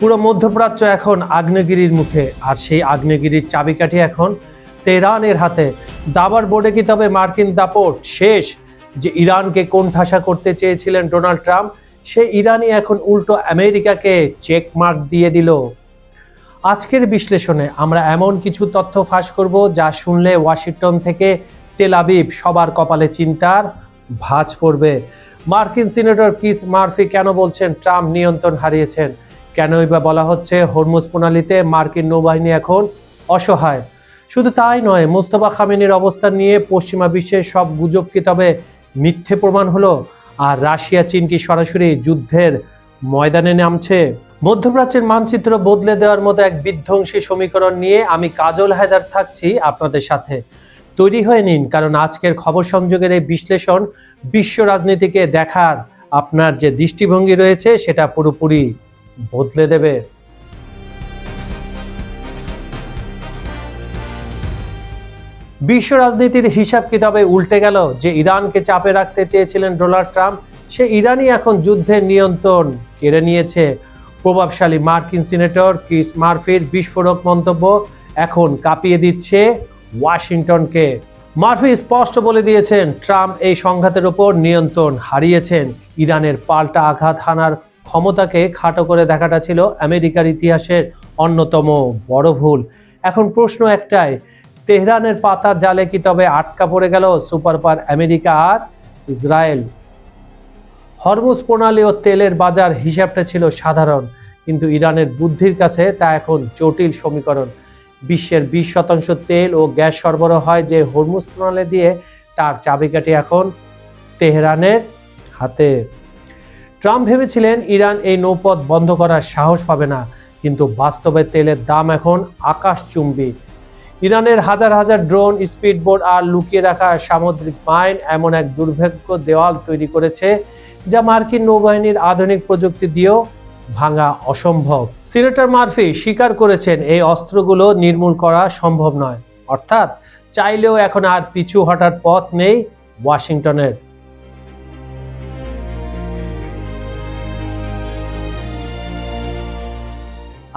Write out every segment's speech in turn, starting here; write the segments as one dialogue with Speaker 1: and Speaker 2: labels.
Speaker 1: পুরো মধ্যপ্রাচ্য এখন আগ্নেয়গিরির মুখে, আর সেই আগ্নেয়গিরির চাবিকাঠি এখন তেহরানের হাতে। দাবার বোর্ডে কি তবে মার্কিন দাপট শেষ? যে ইরানকে কোণঠাসা করতে চেয়েছিলেন ডোনাল্ড ট্রাম্প, সে ইরানই এখন উল্টো আমেরিকাকে চেক মার্ক দিয়ে দিল। আজকের বিশ্লেষণে আমরা এমন কিছু তথ্য ফাঁস করব যা শুনলে ওয়াশিংটন থেকে তেল আবিব সবার কপালে চিন্তার ভাঁজ পড়বে। মার্কিন সিনেটর ক্রিস মার্ফি কেন বলছেন ট্রাম্প নিয়ন্ত্রণ হারিয়েছেন? কেনই বা বলা হচ্ছে হরমুজ প্রণালীতে মার্কিন নৌবাহিনী এখন অসহায়? শুধু তাই নয়, মোস্তফা খামেনির অবস্থান নিয়ে পশ্চিমা বিশ্বের সব গুজব কি তবে মিথ্যে প্রমাণ হলো? আর রাশিয়া চীন কি সরাসরি যুদ্ধের ময়দানে নামছে? মধ্যপ্রাচ্যের মানচিত্র বদলে দেওয়ার মতো এক বিধ্বংসী সমীকরণ নিয়ে আমি কাজল হায়দার থাকছি আপনাদের সাথে। তৈরি হয়ে নিন, কারণ আজকের খবর সংযোগের এই বিশ্লেষণ বিশ্ব রাজনীতিকে দেখার আপনার যে দৃষ্টিভঙ্গি রয়েছে সেটা পুরোপুরি বদলে দেবে। বিশ্ব রাজনীতির হিসাব কিতাবে উল্টে গেল। যে ইরানকে চাপে রাখতে চেয়েছিলেন ডোনাল্ড ট্রাম্প, সে ইরানই এখন যুদ্ধের নিয়ন্ত্রণ কেড়ে নিয়েছে। প্রভাবশালী মার্কিন সিনেটর ক্রিস মার্ফির বিস্ফোরক মন্তব্য এখন কাঁপিয়ে দিচ্ছে ওয়াশিংটনকে। মার্ফি স্পষ্ট বলে দিয়েছেন ট্রাম্প এই সংঘাতের উপর নিয়ন্ত্রণ হারিয়েছেন। ইরানের পাল্টা আঘাত হানার ক্ষমতাকে খাটো করে দেখাটা ছিল আমেরিকার ইতিহাসের অন্যতম বড় ভুল। এখন প্রশ্ন একটাই, তেহরানের পাতা জালে কি তবে আটকা পড়ে গেল সুপার পাওয়ার আমেরিকা আর ইসরায়েল? হরমুজ প্রণালী ও তেলের বাজার হিসাবটা ছিল সাধারণ, কিন্তু ইরানের বুদ্ধির কাছে তা এখন জটিল সমীকরণ। বিশ্বের 20% তেল ও গ্যাস সরবরাহ হয় যে হরমুজ প্রণালী দিয়ে, তার চাবিকাঠি এখন তেহরানের হাতে। ট্রাম্প ভেবেছিলেন ইরান এই নৌপথ বন্ধ করার সাহস পাবে না, কিন্তু বাস্তবে তেলের দাম এখন আকাশচুম্বী। ইরানের হাজার হাজার ড্রোন, স্পিডবোট আর লুকিয়ে রাখা সামুদ্রিক মাইন এমন এক দুর্ভেদ্য দেওয়াল তৈরি করেছে যা মার্কিন নৌবাহিনীর আধুনিক প্রযুক্তি দিয়েও ভাঙা অসম্ভব। সিনেটর মার্ফি স্বীকার করেছেন এই অস্ত্রগুলো নির্মূল করা সম্ভব নয়, অর্থাৎ চাইলেও এখন আর পিছু হটার পথ নেই ওয়াশিংটনের।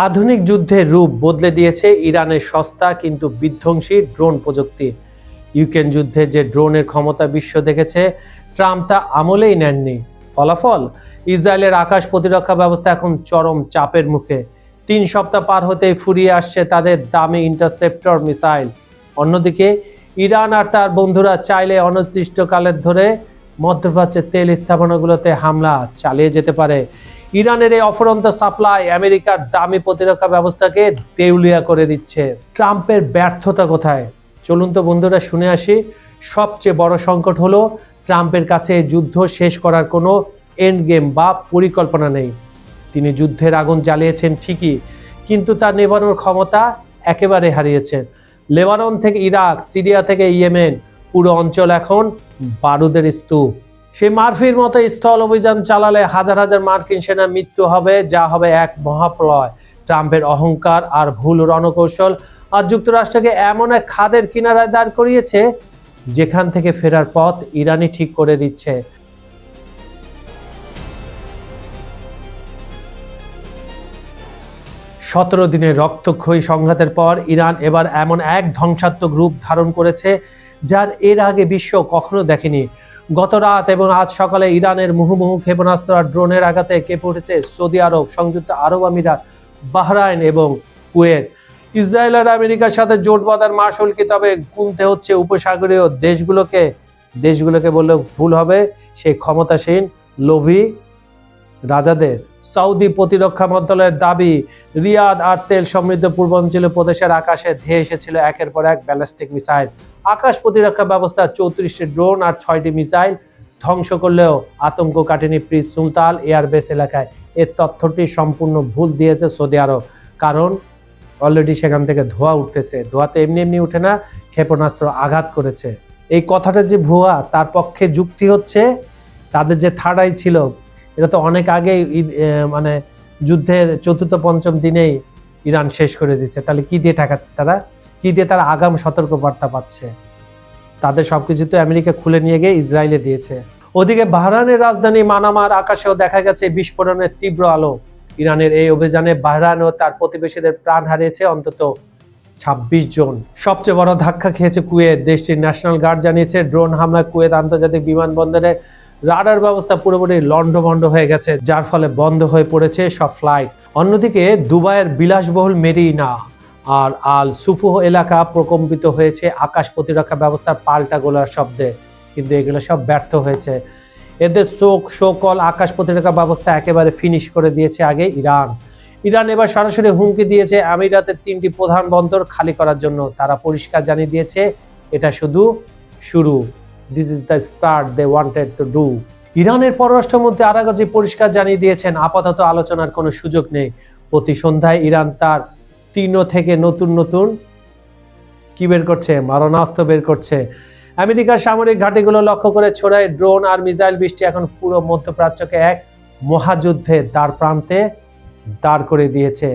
Speaker 1: আধুনিক যুদ্ধের রূপ বদলে দিয়েছে ইরানের সস্তা কিন্তু বিধ্বংসী ড্রোন প্রযুক্তি। ইউক্রেন যুদ্ধে যে ড্রোনের ক্ষমতা বিশ্ব দেখেছে, ট্রাম্প তা আমলেই নেননি। ফলাফল, ইসরায়েলের আকাশ প্রতিরক্ষা ব্যবস্থা এখন চরম চাপের মুখে। 3 সপ্তাহ পার হতেই ফুরিয়ে আসছে তাদের দামি ইন্টারসেপ্টর মিসাইল। অন্যদিকে ইরান আর তার বন্ধুরা চাইলে অনির্দিষ্টকালের ধরে মধ্যপ্রাচ্যের তেল স্থাপনাগুলোতে হামলা চালিয়ে যেতে পারে। ইরানের এই অফুরন্ত সাপ্লাই আমেরিকার দামি প্রতিরক্ষা ব্যবস্থাকে দেউলিয়া করে দিচ্ছে। ট্রাম্পের ব্যর্থতা কোথায়? চলুন তো বন্ধুরা শুনে আসি। সবচেয়ে বড় সংকট হলো ট্রাম্পের কাছে যুদ্ধ শেষ করার কোনো এন্ড গেম বা পরিকল্পনা নেই। তিনি যুদ্ধের আগুন জ্বালিয়েছেন ঠিকই, কিন্তু তার নেভানোর ক্ষমতা একেবারে হারিয়েছেন। লেবানন থেকে ইরাক, সিরিয়া থেকে ইয়েমেন, পুরো অঞ্চল এখন বারুদের স্তূপ। সেই মার্ফির মতো স্থল অভিযান চালালে হাজার হাজার মার্কিন সেনার মৃত্যু হবে, যা হবে এক মহাপ্রলয়। ট্রাম্পের অহংকার আর ভুল রণকৌশল আর যুক্তরাষ্ট্রকে এমন এক খাদের কিনারায় দাঁড় করিয়েছে যেখান থেকে ফেরার পথ ইরানই ঠিক করে দিচ্ছে। সতেরো দিনের রক্তক্ষয়ী সংঘাতের পর ইরান এবার এমন এক ধ্বংসাত্মক রূপ ধারণ করেছে যার এর আগে বিশ্ব কখনো দেখেনি। গত রাত এবং আজ সকালে ইরানের মুহুর্মুহু ক্ষেপণাস্ত্র আর ড্রোনের আঘাতে কেঁপে উঠেছে সৌদি আরব, সংযুক্ত আরব আমিরাত, বাহরাইন এবং কুয়েত। ইসরায়েল আর আমেরিকার সাথে জোট বাঁধার মাসুল কি তবে গুনতে হচ্ছে উপসাগরীয় দেশগুলোকে বললে ভুল হবে, সেই ক্ষমতাসীন লোভী রাজাদের। সৌদি প্রতিরক্ষা মন্ত্রণালয়ের দাবি, রিয়াদ আর তেল সমৃদ্ধ পূর্বাঞ্চলীয় প্রদেশের আকাশে ধেয়ে এসেছিল একের পর এক ব্যালিস্টিক মিসাইল। আকাশ প্রতিরক্ষা ব্যবস্থা 34টি ড্রোন আর 6টি মিসাইল ধ্বংস করলেও আতঙ্ক কাটেনি প্রিন্স সুলতান এয়ারবেস এলাকায়। এর তথ্যটি সম্পূর্ণ ভুল দিয়েছে সৌদি আরব, কারণ অলরেডি সেখান থেকে ধোঁয়া উঠতেছে। ধোঁয়া তো এমনি এমনি উঠে না, ক্ষেপণাস্ত্র আঘাত করেছে। এই কথাটা যে ভুয়া, তার পক্ষে যুক্তি হচ্ছে তাদের যে থার্ড আই ছিল, এটা তো অনেক আগেই মানে যুদ্ধের চতুর্থ পঞ্চম দিনেই ইরান শেষ করে দিচ্ছে। তাহলে কি দিয়ে ঠেকাচ্ছে তারা? কি দিয়ে তারা আগাম সতর্কবার্তা পাচ্ছে? তাদের সবকিছু তো আমেরিকা খুলে নিয়ে গিয়ে ইসরায়েলে দিয়েছে। ওদিকে বাহরাইনের রাজধানী মানামার আকাশেও দেখা গেছে বিস্ফোরণের তীব্র আলো। ইরানের এই অভিযানে বাহরাইন ও তার প্রতিবেশীদের প্রাণ হারিয়েছে অন্তত 26 জন। সবচেয়ে বড় ধাক্কা খেয়েছে কুয়েত। দেশটির ন্যাশনাল গার্ড জানিয়েছে ড্রোন হামলায় কুয়েত আন্তর্জাতিক বিমানবন্দরে রাডার ব্যবস্থা পুরোপুরি লন্ডভন্ড হয়ে গেছে, যার ফলে বন্ধ হয়ে পড়েছে সব ফ্লাইট। অন্যদিকে দুবাইয়ের বিলাসবহুল মেরিনা আর আল সুফুহ এলাকা প্রকম্পিত হয়েছে আকাশ প্রতিরক্ষা ব্যবস্থার পাল্টা গোলার শব্দে, কিন্তু এগুলো সব ব্যর্থ হয়েছে। এদের সকল আকাশ প্রতিরক্ষা ব্যবস্থা একেবারে ফিনিশ করে দিয়েছে আগে ইরান এবার সরাসরি হুমকি দিয়েছে আমিরাতের 3টি প্রধান বন্দর খালি করার জন্য। তারা পরিষ্কার জানিয়ে দিয়েছে এটা শুধু শুরু, this is the start they wanted to do. ইরানের পররাষ্ট্রমন্ত্রী আরাগচি পরিষ্কার জানিয়ে দিয়েছেন আপাতত আলোচনার কোনো সুযোগ নেই। প্রতি সন্ধ্যায় ইরান তার তীর্ণ থেকে নতুন কি বের করছে, মারণাস্ত্র বের করছে। আমেরিকার সামরিক ঘাঁটিগুলো লক্ষ্য করে ছড়ায় ড্রোন আর মিসাইল বৃষ্টি এখন পুরো মধ্যপ্রাচ্যকে এক মহাযুদ্ধের দ্বার প্রান্তে দাঁড় করে দিয়েছে।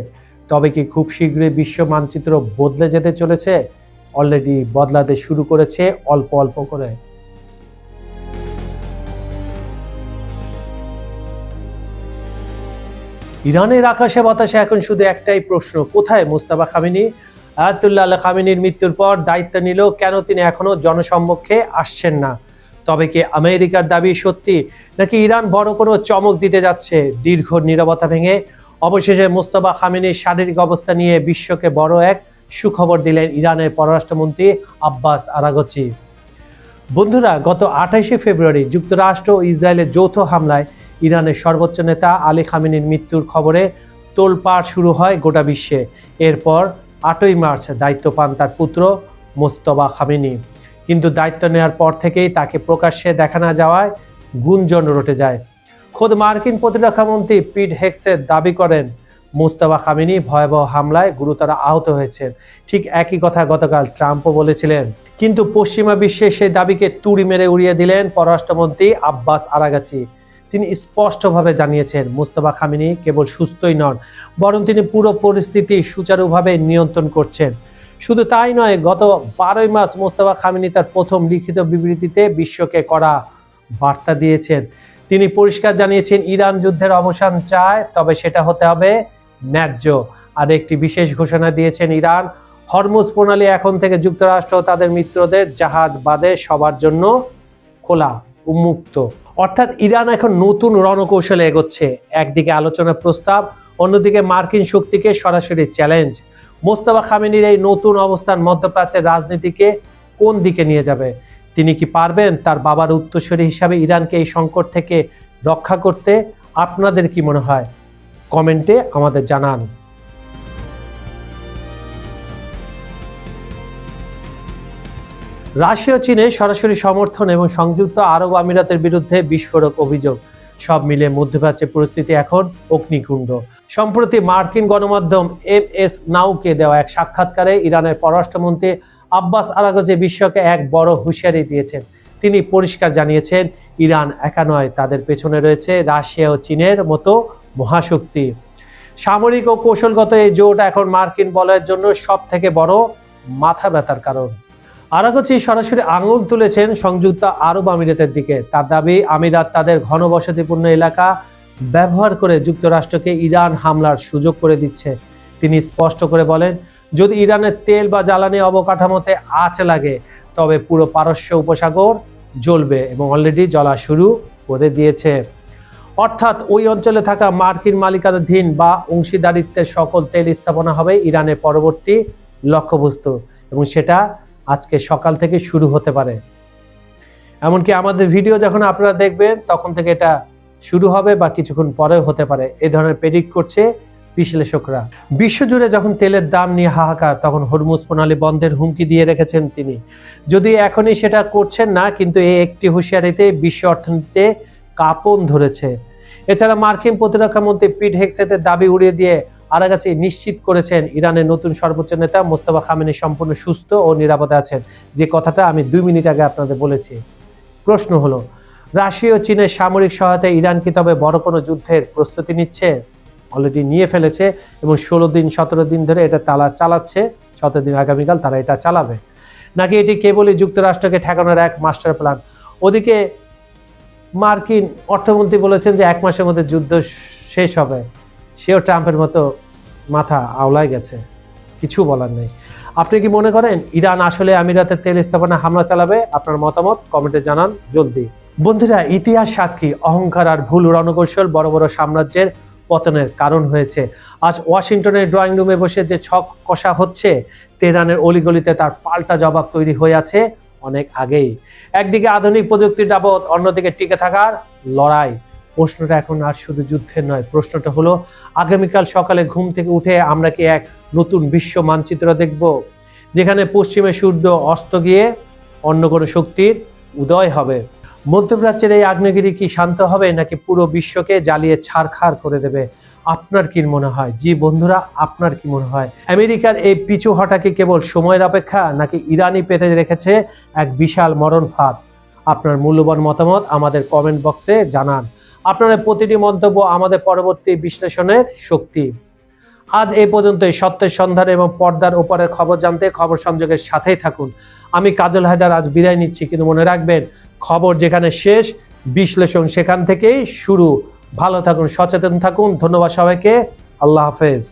Speaker 1: তবে কি খুব শীঘ্রই বিশ্ব মানচিত্র বদলে যেতে চলেছে? অলরেডি বদলাতে শুরু করেছে অল্প অল্প করে। ইরানের আকাশে বাতাসে এখন শুধু একটাই প্রশ্ন, কোথায় মুস্তাফা খামেনি? আয়াতুল্লাহ আল খামেনির মৃত্যুর পর দায়িত্ব নিল, কেন তিনি এখনো জনসম্মুখে আসছেন না? তবে কি আমেরিকার দাবি সত্যি, নাকি ইরান বড় কোনো চমক দিতে যাচ্ছে? দীর্ঘ নীরবতা ভেঙে অবশেষে মুস্তাফা খামেনির শারীরিক অবস্থা নিয়ে বিশ্বকে বড় এক সুখবর দিলেন ইরানের পররাষ্ট্রমন্ত্রী আব্বাস আরাগচি। বন্ধুরা, গত 28শে ফেব্রুয়ারি যুক্তরাষ্ট্র ও ইসরায়েলের যৌথ হামলায় ইরানের সর্বোচ্চ নেতা আলী খামেনির মৃত্যুর খবরে তোলপাড় শুরু হয় গোটা বিশ্বে। এরপর 8ই মার্চ দায়িত্ব পান তার পুত্র মুজতবা খামেনি। কিন্তু দায়িত্ব নেওয়ার পর থেকেই তাকে প্রকাশ্যে দেখা না যাওয়ায় গুঞ্জন রটে যায়। খোদ মার্কিন প্রতিরক্ষামন্ত্রী পিট হেগসেট দাবি করেন মুজতবা খামেনি ভয়াবহ হামলায় গুরুতর আহত হয়েছেন। ঠিক একই কথা গতকাল ট্রাম্পও বলেছিলেন। কিন্তু পশ্চিমা বিশ্বে সেই দাবিকে তুড়ি মেরে উড়িয়ে দিলেন পররাষ্ট্রমন্ত্রী আব্বাস আরাগচি। তিনি স্পষ্টভাবে জানিয়েছেন মুজতবা খামেনি কেবল সুস্থই নন, বরং তিনি পুরো পরিস্থিতি সুচারুভাবে নিয়ন্ত্রণ করছেন। শুধু তাই নয়, গত 12ই মার্চ মুজতবা খামেনি তার প্রথম লিখিত বিবৃতিতে বিশ্বকে কড়া বার্তা দিয়েছেন। তিনি পরিষ্কার জানিয়েছেন ইরান যুদ্ধের অবসান চায়, তবে সেটা হতে হবে ন্যায্য। আর একটি বিশেষ ঘোষণা দিয়েছেন ইরান, হরমুজ প্রণালী এখন থেকে যুক্তরাষ্ট্র তাদের মিত্রদের জাহাজ বাদে সবার জন্য খোলা, উন্মুক্ত। অর্থাৎ ইরান এখন নতুন রণকৌশলে এগোচ্ছে। একদিকে আলোচনার প্রস্তাব, অন্যদিকে মার্কিন শক্তিকে সরাসরি চ্যালেঞ্জ। মুজতবা খামেনির এই নতুন অবস্থান মধ্যপ্রাচ্যের রাজনীতিকে কোন দিকে নিয়ে যাবে? তিনি কি পারবেন তার বাবার উত্তরসূরি হিসাবে ইরানকে এই সংকট থেকে রক্ষা করতে? আপনাদের কি মনে হয়? কমেন্টে আমাদের জানান। রাশিয়া চীনে সরাসরি সমর্থন এবং সংযুক্ত আরব আমিরাতের বিরুদ্ধে বিস্ফোরক অভিযোগ, সব মিলে মধ্যপ্রাচ্যের পরিস্থিতি এখন অগ্নিকুণ্ড। সম্প্রতি মার্কিন গণমাধ্যম MS নাউকে দেওয়া এক সাক্ষাৎকারে ইরানের পররাষ্ট্রমন্ত্রী আব্বাস আরাগচি বিশ্বকে এক বড় হুঁশিয়ারি দিয়েছেন। তিনি পরিষ্কার জানিয়েছেন ইরান একা নয়, তাদের পেছনে রয়েছে রাশিয়া ও চীনের মতো মহাশক্তি। সামরিক ও কৌশলগত এই জোট এখন মার্কিন বলয়ের জন্য সব থেকে বড় মাথা ব্যথার কারণ। আরাগচি সরাসরি আঙুল তুলেছেন সংযুক্ত আরব আমিরাতের দিকে। তার দাবি আমিরাত তাদের ঘনবসতিপূর্ণ এলাকা ব্যবহার করে যুক্তরাষ্ট্রকে ইরান হামলার সুযোগ করে দিচ্ছে। তিনি স্পষ্ট করে বলেন, যদি ইরানের তেল বা জ্বালানি অবকাঠামোতে আঁচ লাগে তবে পুরো পারস্য উপসাগর জ্বলবে, এবং অলরেডি জ্বলা শুরু করে দিয়েছে। অর্থাৎ ওই অঞ্চলে থাকা মার্কিন মালিকানাধীন বা অংশীদারিত্বের সকল তেল স্থাপনা হবে ইরানের পরবর্তী লক্ষ্যবস্তু, এবং সেটা আজকে সকাল থেকে শুরু হতে পারে। এমনকি আমাদের ভিডিও যখন আপনারা দেখবেন তখন থেকে এটা শুরু হবে বা কিছুক্ষণ পরেও হতে পারে, এই ধরনের প্রেডিক্ট করছে বিশ্লেষকরা। বিশ্বজুড়ে যখন তেলের দাম নিয়ে হাহাকার, তখন হরমুজ প্রণালী বন্ধের হুমকি দিয়ে রেখেছেন তিনি। যদি এখনই সেটা করছেন না, কিন্তু এই একটি হুঁশিয়ারিতে বিশ্ব অর্থনীতিতে কাঁপন ধরেছে। এছাড়া মার্কিন প্রতিরক্ষামন্ত্রী পিট হেগসেটের দাবি উড়িয়ে দিয়ে আরাগচি নিশ্চিত করেছেন ইরানের নতুন সর্বোচ্চ নেতা মুজতবা খামেনি সম্পূর্ণ সুস্থ ও নিরাপদে আছেন, যে কথাটা আমি 2 মিনিট আগে আপনাদের বলেছি। প্রশ্ন হলো, রাশিয়া ও চীনের সামরিক সহায়তায় ইরান কি তবে বড় কোনো যুদ্ধের প্রস্তুতি নিচ্ছে? অলরেডি নিয়ে ফেলেছে, এবং 16-17 দিন ধরে এটা চালাচ্ছে। 17 দিন আগামীকাল তারা এটা চালাবে। নাকি এটি কেবলই যুক্তরাষ্ট্রকে ঠেকানোর এক মাস্টার প্ল্যান? ওদিকে মার্কিন অর্থমন্ত্রী বলেছেন যে 1 মাসের মধ্যে যুদ্ধ শেষ হবে। সেও ট্রাম্পের মতো মাথা আওলায় গেছে, কিছু বলার নেই। আপনি কি মনে করেন ইরান আসলে আমিরাতের তেল স্থাপনায় হামলা চালাবে? আপনার মতামত কমেন্টে জানান জলদি। বন্ধুরা, ইতিহাস সাক্ষী, অহংকার আর ভুল রণকৌশল বড় বড় সাম্রাজ্যের পতনের কারণ হয়েছে। আজ ওয়াশিংটনের ড্রয়িং রুমে বসে যে ছক কষা হচ্ছে, তেহরানের অলিগলিতে তার পাল্টা জবাব তৈরি হয়ে আছে অনেক আগেই। একদিকে আধুনিক প্রযুক্তির দাপট, অন্যদিকে টিকে থাকার লড়াই। প্রশ্নটা এখন আর শুধু যুদ্ধের নয়, প্রশ্নটা হলো আগামীকাল সকালে ঘুম থেকে উঠে আমরা কি এক নতুন বিশ্ব মানচিত্র দেখব, যেখানে পশ্চিমে সূর্য অস্ত গিয়ে অন্য কোনো শক্তির উদয় হবে? মধ্যপ্রাচ্যের এই আগ্নেয়গিরি কি শান্ত হবে, নাকি পুরো বিশ্বকে জ্বালিয়ে ছারখার করে দেবে? আপনার কি মনে হয়? জি বন্ধুরা, আপনার কি মনে হয়? আমেরিকার এই পিছু হটা কি কেবল সময়ের অপেক্ষা, নাকি ইরানই পেতে রেখেছে এক বিশাল মরণ ফাঁদ? আপনার মূল্যবান মতামত আমাদের কমেন্ট বক্সে জানান। আপনার প্রতিটি মন্তব্য আমাদের পরবর্তী বিশ্লেষণের শক্তি। আজ এই পর্যন্তই। সত্যের সন্ধান এবং পর্দার ওপরের খবর জানতে খবর সংযোগের সাথেই থাকুন। আমি কাজল হায়দার আজ বিদায় নিচ্ছি, কিন্তু মনে রাখবেন, খবর যেখানে শেষ, বিশ্লেষণ সেখান থেকেই শুরু। ভালো থাকুন, সচেতন থাকুন। ধন্যবাদ সবাইকে। আল্লাহ হাফেজ।